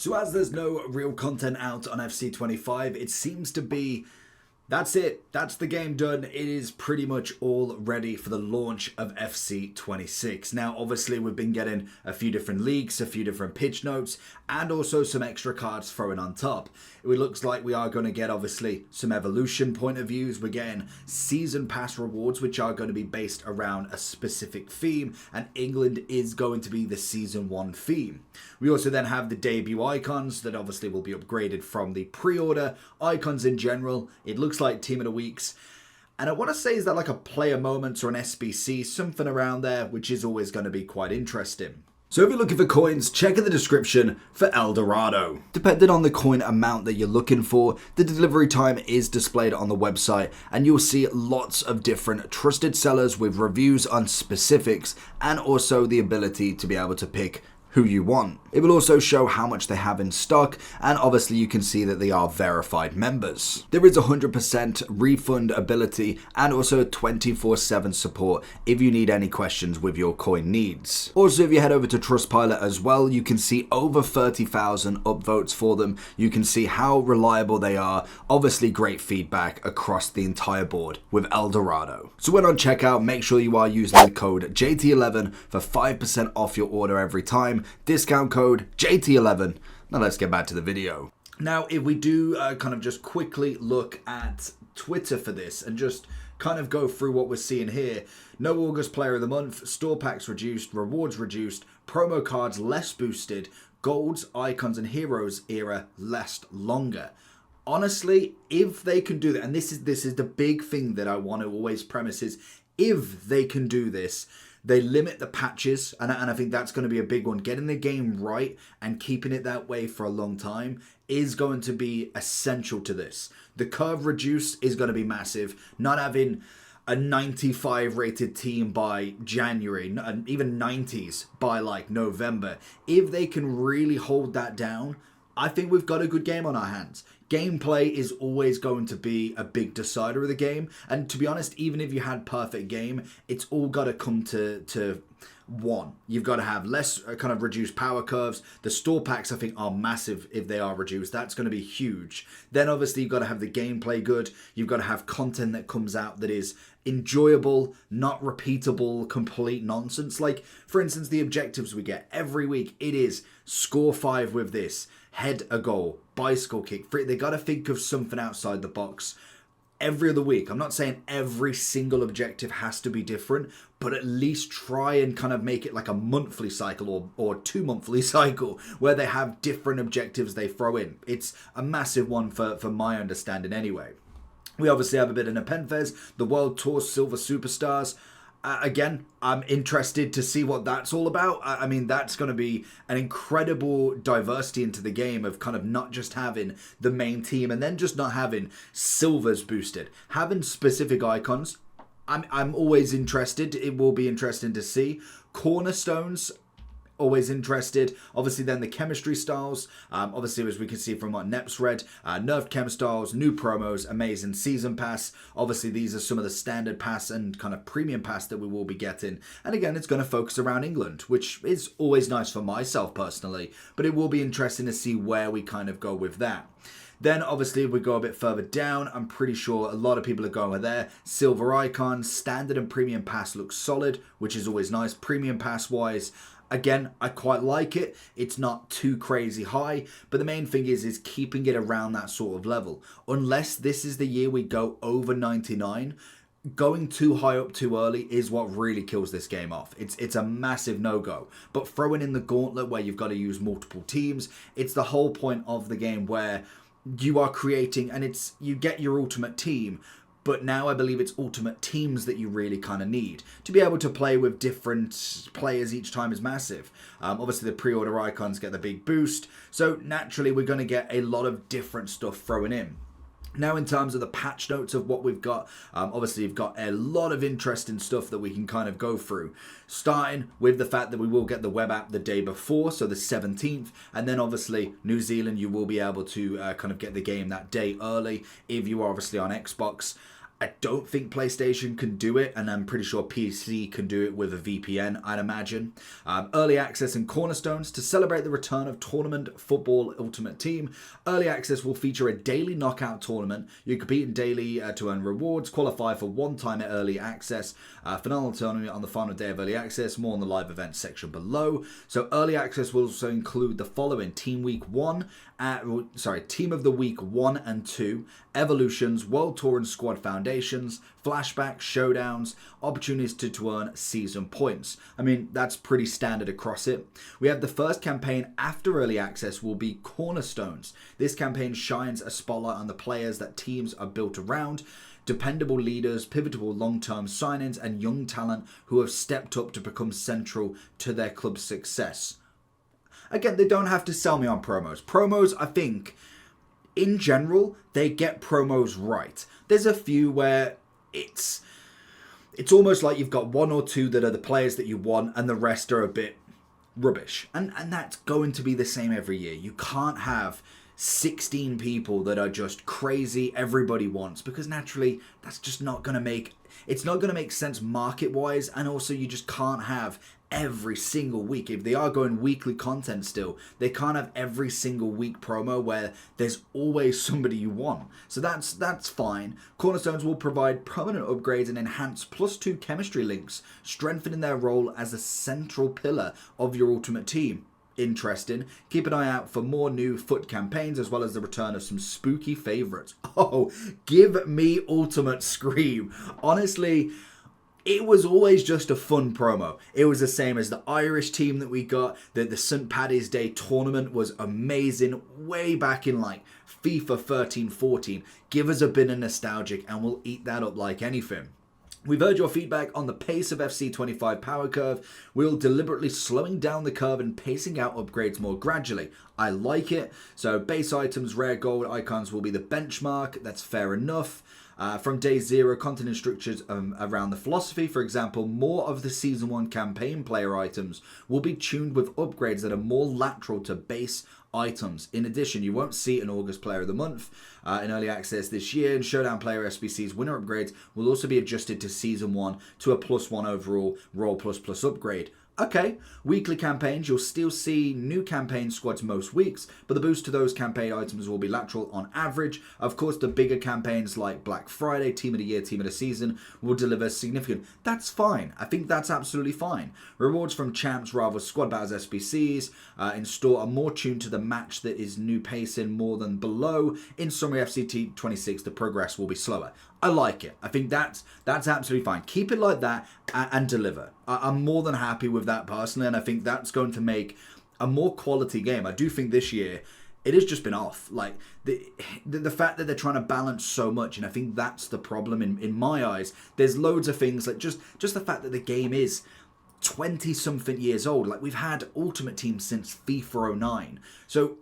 So as there's no real content out on FC25, it seems to be that's it. That's the game done. It is pretty much all ready for the launch of FC26. Now, obviously, we've been getting a few different leaks, a few different pitch notes, and also some extra cards thrown on top. It looks like we are going to get, obviously, some evolution point of views. We're getting season pass rewards, which are going to be based around a specific theme, and England is going to be the season 1 theme. We also then have the debut icons that obviously will be upgraded from the pre-order. Icons in general, it looks like Team of the Weeks. And I want to say, is that like a player moments or an SBC, something around there, which is always going to be quite interesting. So if you're looking for coins, check in the description for El Dorado. Depending on the coin amount that you're looking for, the delivery time is displayed on the website, and you'll see lots of different trusted sellers with reviews on specifics and also the ability to be able to pick who you want. It will also show how much they have in stock, and obviously you can see that they are verified members. There is 100% refund ability and also 24/7 support if you need any questions with your coin needs. Also, if you head over to Trustpilot as well, you can see over 30,000 upvotes for them. You can see how reliable they are. Obviously great feedback across the entire board with El Dorado. So when on checkout, make sure you are using the code JT11 for 5% off your order every time. Discount code JT11. Now let's get back to the video. Now, if we do kind of just quickly look at Twitter for this and just kind of go through what we're seeing here. No August Player of the Month, store packs reduced, rewards reduced, promo cards less boosted, golds, icons and heroes era less longer. Honestly, if they can do that, and this is the big thing that I want to always premise is, if they can do this, they limit the patches, and I think that's going to be a big one. Getting the game right and keeping it that way for a long time is going to be essential to this. The curve reduce is going to be massive. Not having a 95 rated team by January, even 90s by like November. If they can really hold that down, I think we've got a good game on our hands. Gameplay is always going to be a big decider of the game. And to be honest, even if you had perfect game, it's all got to come to one. You've got to have less kind of reduced power curves. The store packs, I think, are massive if they are reduced. That's going to be huge. Then obviously you've got to have the gameplay good. You've got to have content that comes out that is enjoyable, not repeatable, complete nonsense. Like, for instance, the objectives we get every week, it is score 5 with this, head a goal, bicycle kick. They got to think of something outside the box every other week. I'm not saying every single objective has to be different, but at least try and kind of make it like a monthly cycle or 2 monthly cycle where they have different objectives they throw in. It's a massive one for my understanding anyway. We obviously have a bit in Nepenthez, the World Tour Silver Superstars. Again, I'm interested to see what that's all about. I mean, that's going to be an incredible diversity into the game of kind of not just having the main team and then just not having silvers boosted. Having specific icons, I'm always interested. It will be interesting to see. Cornerstones, always interested. Obviously then the chemistry styles, obviously as we can see from what Neps read, nerfed chem styles, new promos, amazing season pass. Obviously these are some of the standard pass and kind of premium pass that we will be getting, and again it's going to focus around England, which is always nice for myself personally, but it will be interesting to see where we kind of go with that. Then obviously if we go a bit further down, I'm pretty sure a lot of people are going with there. Silver icons, standard and premium pass looks solid, which is always nice. Premium pass wise, again, I quite like it. It's not too crazy high, but the main thing is keeping it around that sort of level. Unless this is the year we go over 99, going too high up too early is what really kills this game off. It's a massive no-go. But throwing in the gauntlet where you've got to use multiple teams, it's the whole point of the game where you are creating, and you get your ultimate team, but now I believe it's ultimate teams that you really kind of need. To be able to play with different players each time is massive. Obviously the pre-order icons get the big boost, so naturally we're going to get a lot of different stuff thrown in. Now in terms of the patch notes of what we've got, obviously you've got a lot of interesting stuff that we can kind of go through. Starting with the fact that we will get the web app the day before, so the 17th, and then obviously New Zealand you will be able to kind of get the game that day early if you are obviously on Xbox. I don't think PlayStation can do it, and I'm pretty sure PC can do it with a VPN, I'd imagine. Early access and cornerstones. To celebrate the return of Tournament Football Ultimate Team, Early access will feature a daily knockout tournament. You compete in daily to earn rewards, qualify for one-time early access, final tournament on the final day of early access, more on the live events section below. So early access will also include the following: Team of the Week 1 and 2, Evolutions, World Tour and Squad Foundations, Flashbacks, Showdowns, opportunities to earn season points. I mean, that's pretty standard across it. We have the first campaign after early access will be Cornerstones. This campaign shines a spotlight on the players that teams are built around, dependable leaders, pivotal long-term signings, and young talent who have stepped up to become central to their club's success. Again, they don't have to sell me on promos. Promos, I think, in general, they get promos right. There's a few where it's almost like you've got one or two that are the players that you want and the rest are a bit rubbish. And that's going to be the same every year. You can't have 16 people that are just crazy everybody wants, because naturally that's just not going to make sense market wise, and also you just can't have every single week. If they are going weekly content still, they can't have every single week promo where there's always somebody you want. So that's fine. Cornerstones will provide permanent upgrades and enhance +2 chemistry links, strengthening their role as a central pillar of your ultimate team. Interesting. Keep an eye out for more new FUT campaigns, as well as the return of some spooky favourites. Oh, give me Ultimate Scream. Honestly, it was always just a fun promo. It was the same as the Irish team that we got. The St. Paddy's Day tournament was amazing way back in like FIFA 13-14. Give us a bit of nostalgic and we'll eat that up like anything. We've heard your feedback on the pace of FC25 power curve. We're deliberately slowing down the curve and pacing out upgrades more gradually. I like it. So base items, rare gold icons will be the benchmark. That's fair enough. From day 0, content and structures around the philosophy. For example, more of the Season 1 campaign player items will be tuned with upgrades that are more lateral to base items. In addition, you won't see an August Player of the Month in early access this year, and Showdown Player SBC's winner upgrades will also be adjusted to Season 1 to a +1 overall Roll++ upgrade. Okay, weekly campaigns, you'll still see new campaign squads most weeks, but the boost to those campaign items will be lateral on average. Of course, the bigger campaigns like Black Friday, Team of the Year, Team of the Season will deliver significant. That's fine. I think that's absolutely fine. Rewards from champs, rather squad battles SBCs in store are more tuned to the match that is new pacing more than below. In summary, FCT26, the progress will be slower. I like it. I think that's absolutely fine. Keep it like that and deliver. I'm more than happy with that personally, and I think that's going to make a more quality game. I do think this year it has just been off. Like the fact that they're trying to balance so much, and I think that's the problem in my eyes. There's loads of things like just the fact that the game is 20-something years old. Like, we've had Ultimate Team since FIFA 09. So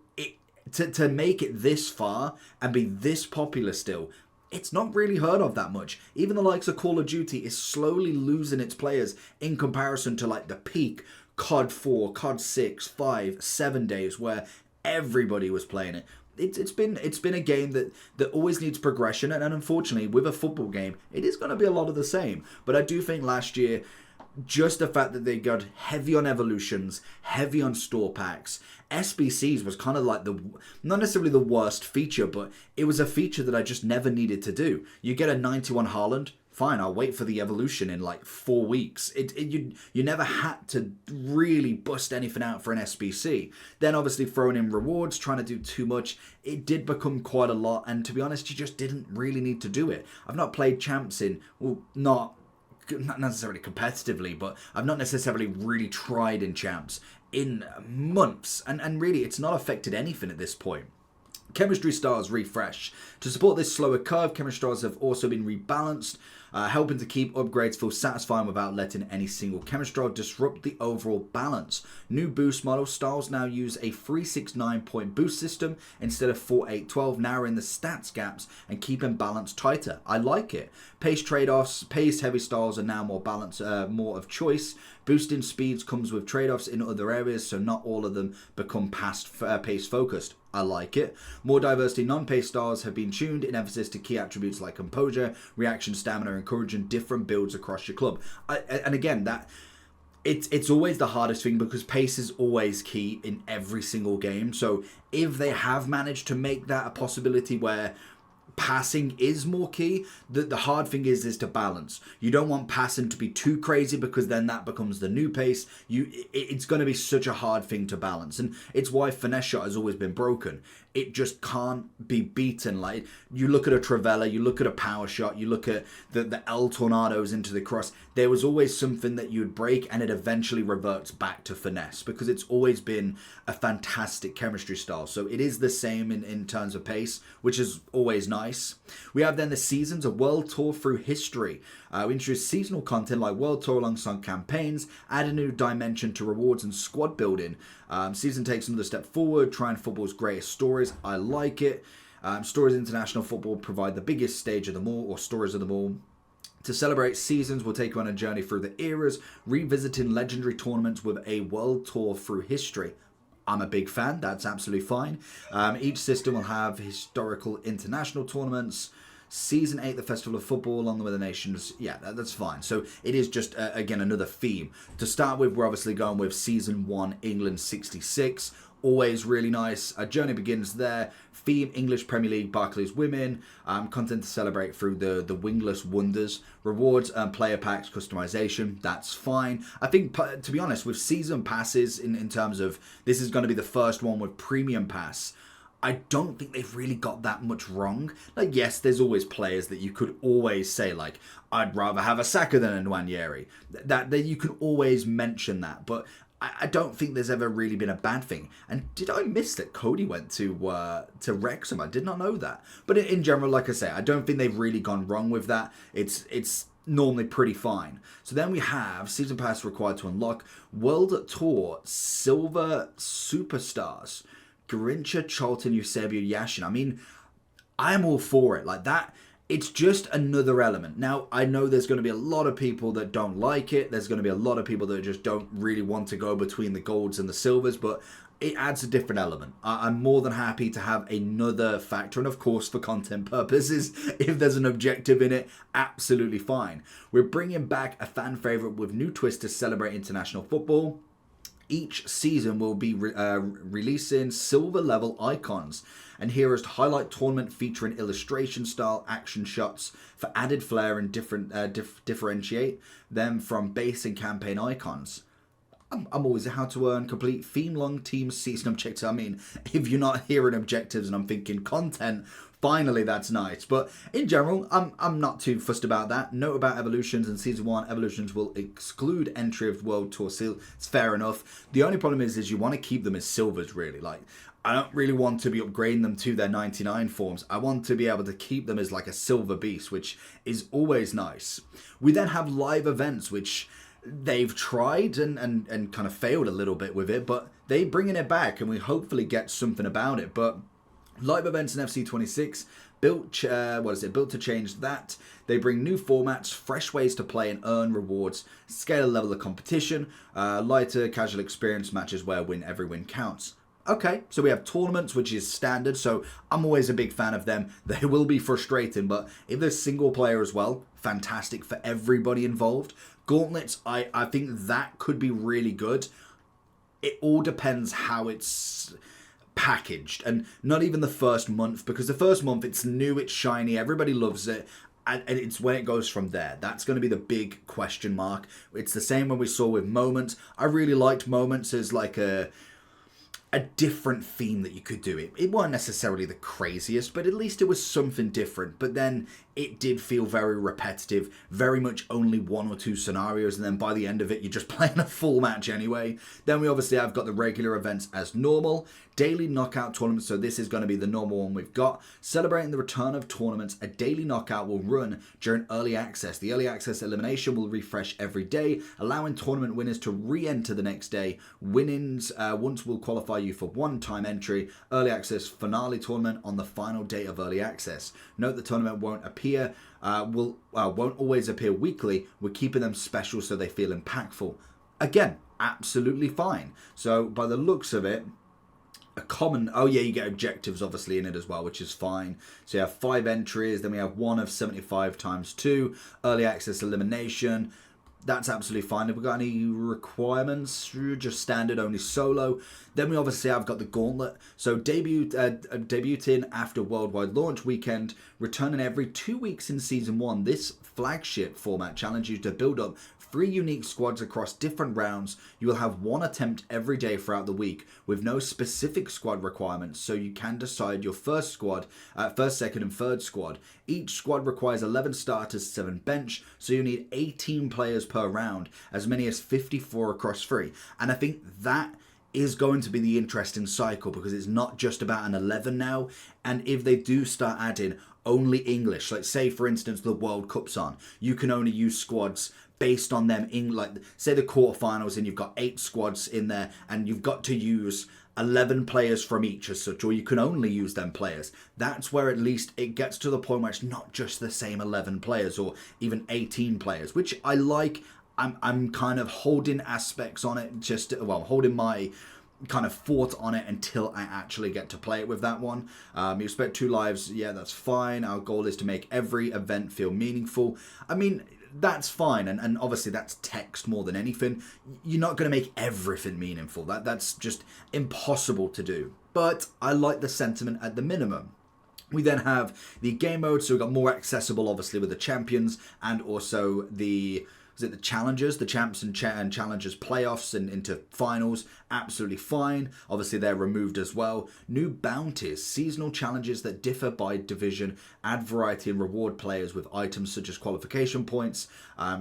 to make it this far and be this popular still, it's not really heard of that much. Even the likes of Call of Duty is slowly losing its players in comparison to like the peak COD 4, COD 6, 5, 7 days where everybody was playing it. It's been a game that always needs progression, and unfortunately with a football game it is going to be a lot of the same. But I do think last year, just the fact that they got heavy on evolutions, heavy on store packs, SBCs was kind of like not necessarily the worst feature, but it was a feature that I just never needed to do. You get a 91 Haaland, fine, I'll wait for the evolution in like 4 weeks. You never had to really bust anything out for an SBC. Then obviously throwing in rewards, trying to do too much, it did become quite a lot, and to be honest, you just didn't really need to do it. I've not played champs in, well, not necessarily competitively, but I've not necessarily really tried in champs in months, and really it's not affected anything at this point. Chemistry stars refresh. To support this slower curve, chemistry stars have also been rebalanced, helping to keep upgrades feel satisfying without letting any single chemistry star disrupt the overall balance. New boost model styles now use a 369 point boost system instead of 4812, narrowing the stats gaps and keeping balance tighter. I like it. Pace trade-offs, pace heavy styles are now more balanced, more of choice. Boosting speeds comes with trade-offs in other areas, so not all of them become pace focused. I like it. More diversity non-pace styles have been tuned in emphasis to key attributes like composure, reaction, stamina, encouraging different builds across your club. And again, that it's always the hardest thing because pace is always key in every single game. So if they have managed to make that a possibility where passing is more key, the hard thing is to balance. You don't want passing to be too crazy because then that becomes the new pace. It's going to be such a hard thing to balance, and it's why finesse shot has always been broken. It just can't be beaten. Like, you look at a Travella, you look at a power shot, you look at the El Tornados into the cross. There was always something that you'd break and it eventually reverts back to finesse because it's always been a fantastic chemistry style. So it is the same in terms of pace, which is always nice. We have then the seasons, a world tour through history. We introduce seasonal content like world tour alongside campaigns, add a new dimension to rewards and squad building. Season takes another step forward, trying football's greatest stories. I like it. Stories International Football provide the biggest stage of them all, or stories of them all. To celebrate seasons, we'll take you on a journey through the eras, revisiting legendary tournaments with a world tour through history. I'm a big fan. That's absolutely fine. Each system will have historical international tournaments. Season 8, the Festival of Football, along with the nations. Yeah, that's fine. So it is just, again, another theme. To start with, we're obviously going with Season 1, England 66. Always really nice. A journey begins there. Theme, English Premier League, Barclays Women. Content to celebrate through the wingless wonders. Rewards, player packs, customization. That's fine. I think, to be honest, with season passes, in terms of, this is going to be the first one with premium pass, I don't think they've really got that much wrong. Like, yes, there's always players that you could always say, like, I'd rather have a Saka than a Nwaneri. That you can always mention that, but I don't think there's ever really been a bad thing. And did I miss that Cody went to Wrexham? I did not know that. But in general, like I say, I don't think they've really gone wrong with that. It's normally pretty fine. So then we have season pass required to unlock World Tour Silver Superstars. Garincha, Charlton, Eusebio, Yashin. I mean, I'm all for it. Like that, it's just another element. Now, I know there's going to be a lot of people that don't like it. There's going to be a lot of people that just don't really want to go between the golds and the silvers, but it adds a different element. I'm more than happy to have another factor, and of course, for content purposes, if there's an objective in it, absolutely fine. We're bringing back a fan favorite with new twists to celebrate international football. Each season will be releasing silver level icons and heroes to highlight tournament featuring illustration style action shots for added flair and differentiate them from base and campaign icons. I'm always how to earn complete theme long team season objectives. I mean, if you're not hearing objectives and I'm thinking content, finally, that's nice. But in general, I'm not too fussed about that. Note about evolutions. In Season 1, evolutions will exclude entry of World Tour Seal. It's fair enough. The only problem is you want to keep them as silvers, really. Like, I don't really want to be upgrading them to their 99 forms. I want to be able to keep them as like a silver beast, which is always nice. We then have live events, which they've tried and kind of failed a little bit with it, but they bringing it back and we hopefully get something about it. But live events in FC 26 built to change that. They bring new formats, fresh ways to play and earn rewards, scale level of competition, lighter casual experience matches where every win counts. Okay, so we have tournaments, which is standard, so I'm always a big fan of them. They will be frustrating, but if there's single player as well, fantastic for everybody involved. Gauntlets, I think that could be really good. It all depends how it's packaged, and not even the first month, because the first month it's new, it's shiny, everybody loves it, and it's when it goes from there. That's going to be the big question mark. It's the same when we saw with Moments. I really liked Moments as like a different theme that you could do. It weren't necessarily the craziest, but at least it was something different. But then it did feel very repetitive, very much only one or two scenarios, and then by the end of it, you're just playing a full match anyway. Then we obviously have got the regular events as normal. Daily knockout tournaments, so this is going to be the normal one we've got. Celebrating the return of tournaments, a daily knockout will run during early access. The early access elimination will refresh every day, allowing tournament winners to re-enter the next day. Winnings once will qualify you for one-time entry. Early access finale tournament on the final day of early access. Note the tournament won't always appear weekly. We're keeping them special so they feel impactful. Again, absolutely fine. So by the looks of it, a common, oh yeah, you get objectives obviously in it as well, which is fine. So you have 5 entries, then we have 1 of 75 times 2, early access elimination. That's absolutely fine. Have we got any requirements? Just standard, only solo. Then we obviously have got the gauntlet. So debuting after worldwide launch weekend, returning every 2 weeks in season 1. This flagship format challenges you to build up 3 unique squads across different rounds. You will have 1 attempt every day throughout the week with no specific squad requirements, so you can decide your first squad, first, second and third squad. Each squad requires 11 starters, 7 bench, so you need 18 players per round, as many as 54 across 3. And I think that is going to be the interesting cycle, because it's not just about an 11 now, and if they do start adding only English, like say for instance the World Cup's on, you can only use squads based on them in, like say the quarterfinals, and you've got 8 squads in there and you've got to use 11 players from each as such, or you can only use them players. That's where at least it gets to the point where it's not just the same 11 players or even 18 players, which I like. I'm kind of holding aspects on it, just, well, holding my kind of thought on it until I actually get to play it with that one. You expect 2 lives, yeah, that's fine. Our goal is to make every event feel meaningful. I mean, that's fine, and obviously that's text more than anything. You're not going to make everything meaningful. That's just impossible to do. But I like the sentiment at the minimum. We then have the game mode, so we've got more accessible, obviously, with the champions, and also the challengers, the champs and challengers playoffs and into finals. Absolutely fine. Obviously they're removed as well. New bounties, seasonal challenges that differ by division, add variety and reward players with items such as qualification points,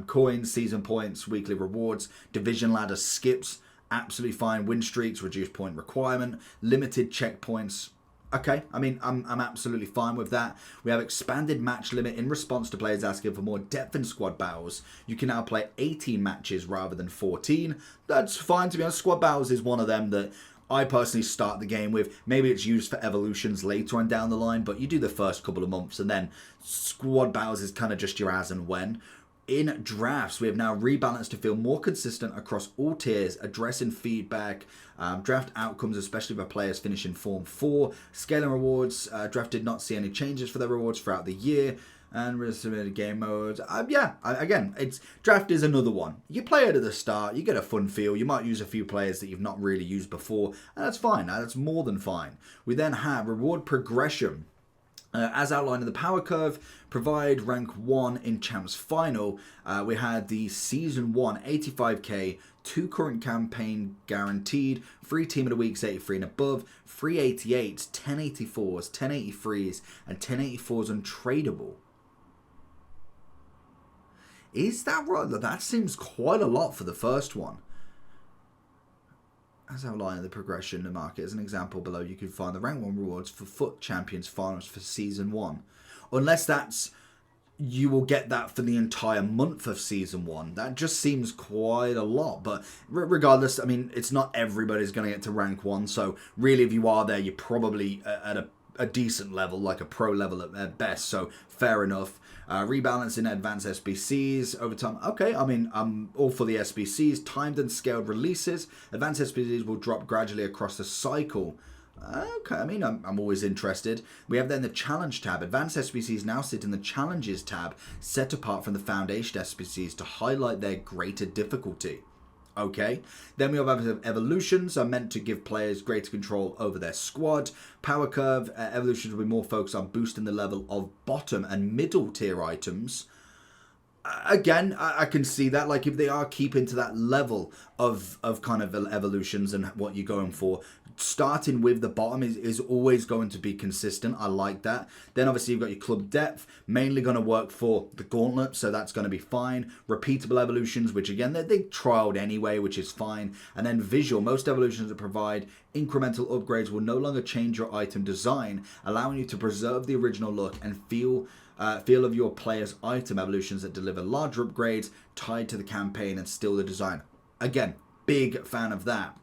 coins, season points, weekly rewards, division ladder skips. Absolutely fine. Win streaks, reduced point requirement, limited checkpoints. Okay, I mean, I'm absolutely fine with that. We have expanded match limit in response to players asking for more depth in squad battles. You can now play 18 matches rather than 14. That's fine, to be honest. Squad battles is one of them that I personally start the game with. Maybe it's used for evolutions later on down the line, but you do the first couple of months, and then squad battles is kind of just your as and when. In drafts, we have now rebalanced to feel more consistent across all tiers, addressing feedback, draft outcomes, especially for players finishing Form 4, scaling rewards. Draft did not see any changes for their rewards throughout the year, and resubmitted game modes. Again, draft is another one. You play it at the start, you get a fun feel, you might use a few players that you've not really used before, and that's fine, that's more than fine. We then have reward progression. As outlined in the power curve, provide rank 1 in Champs Final. We had the Season 1 85k, 2 current campaign guaranteed, 3 Team of the Weeks 83 and above, 3 88s, 10 84s, 10 83s, and 10 84s untradeable. Is that right? That seems quite a lot for the first one. As outlined in the progression in the market, as an example below, you can find the rank 1 rewards for FUT Champions Finals for Season 1. Unless that's, you will get that for the entire month of Season 1. That just seems quite a lot. But regardless, I mean, it's not everybody's going to get to rank 1. So really, if you are there, you're probably at a decent level, like a pro level at best. So fair enough. Rebalancing advanced SBCs over time. Okay, I mean, I'm all for the SBCs. Timed and scaled releases. Advanced SBCs will drop gradually across the cycle. Okay, I mean, I'm always interested. We have then the challenge tab. Advanced SBCs now sit in the challenges tab, set apart from the foundation SBCs to highlight their greater difficulty. Okay, then we have evolutions are meant to give players greater control over their squad. Power curve evolutions will be more focused on boosting the level of bottom and middle tier items. Again, I can see that, like if they are keeping to that level of kind of evolutions and what you're going for, starting with the bottom is always going to be consistent. I like that. Then obviously you've got your club depth, mainly going to work for the gauntlet, so that's going to be fine. Repeatable evolutions, which again they trialed anyway, which is fine. And then visual, most evolutions that provide incremental upgrades will no longer change your item design, allowing you to preserve the original look and feel of your player's item. Evolutions that deliver larger upgrades tied to the campaign and still the design. Again, big fan of that.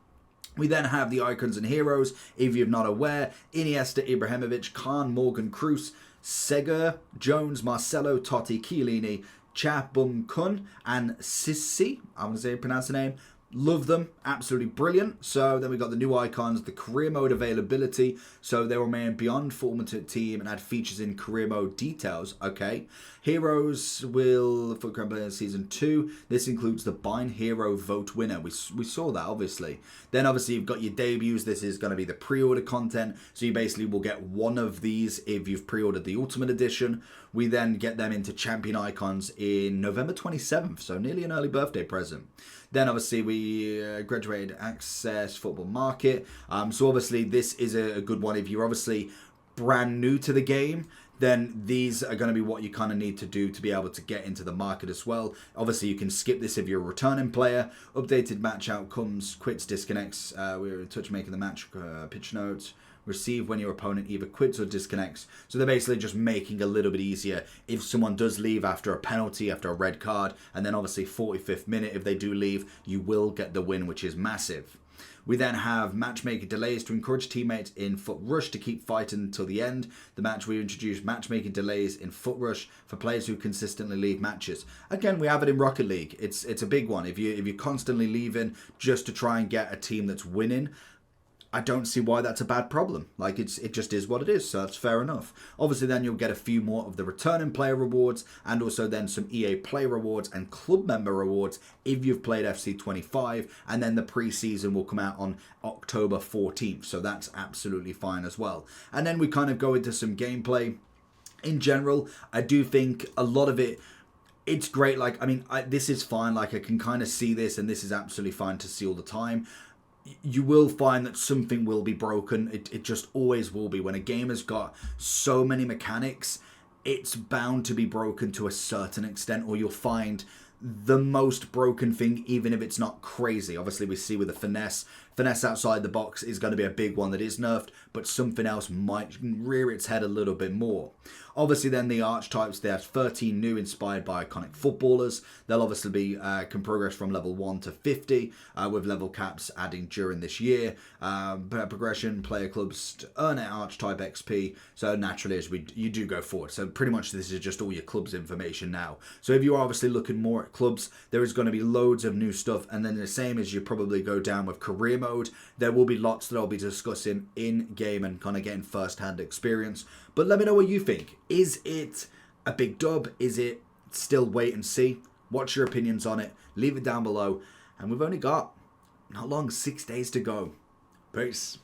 We then have the icons and heroes. If you're not aware, Iniesta, Ibrahimovic, Khan, Morgan, Kroos, Seger, Jones, Marcelo, Totti, Chiellini, Cha Bum Kun, and Sissi, I'm going to say pronounce the name, Love them, absolutely brilliant. So then we got the new icons, the career mode availability. So they remain beyond formative team and add features in career mode details. Okay, heroes will for Grand Player Season 2. This includes the Bind Hero Vote winner. We saw that obviously. Then obviously you've got your debuts. This is going to be the pre-order content. So you basically will get one of these if you've pre-ordered the Ultimate Edition. We then get them into champion icons in November 27th. So nearly an early birthday present. Then obviously we graduated access football market. So obviously this is a good one. If you're obviously brand new to the game, then these are going to be what you kind of need to do to be able to get into the market as well. Obviously you can skip this if you're a returning player. Updated match outcomes, quits, disconnects. We're touch making the match, pitch notes. Receive when your opponent either quits or disconnects. So they're basically just making it a little bit easier if someone does leave after a penalty, after a red card, and then obviously 45th minute, if they do leave, you will get the win, which is massive. We then have matchmaking delays to encourage teammates in Foot Rush to keep fighting until the end. The match we introduced matchmaking delays in Foot Rush for players who consistently leave matches. Again, we have it in Rocket League. It's a big one. If you're constantly leaving just to try and get a team that's winning, I don't see why that's a bad problem. Like, it just is what it is, so that's fair enough. Obviously, then you'll get a few more of the returning player rewards, and also then some EA Play rewards and club member rewards if you've played FC 25, and then the pre-season will come out on October 14th, so that's absolutely fine as well. And then we kind of go into some gameplay. In general, I do think a lot of it, it's great. Like, I mean, this is fine. Like, I can kind of see this, and this is absolutely fine to see all the time. You will find that something will be broken. It just always will be. When a game has got so many mechanics, it's bound to be broken to a certain extent, or you'll find the most broken thing, even if it's not crazy. Obviously, we see with the finesse outside the box is going to be a big one that is nerfed, but something else might rear its head a little bit more. Obviously, then the archetypes, there's 13 new inspired by iconic footballers. They'll obviously be can progress from level 1 to 50, with level caps adding during this year. Progression, player clubs to earn an archetype XP. So naturally, as you do go forward. So pretty much this is just all your clubs information now. So if you're obviously looking more at clubs, there is going to be loads of new stuff. And then the same as you probably go down with career mode, there will be lots that I'll be discussing in game and kind of getting first-hand experience. But let me know what you think. Is it a big dub? Is it still wait and see? What's your opinions on it? Leave it down below. And we've only got not long, 6 days to go. Peace.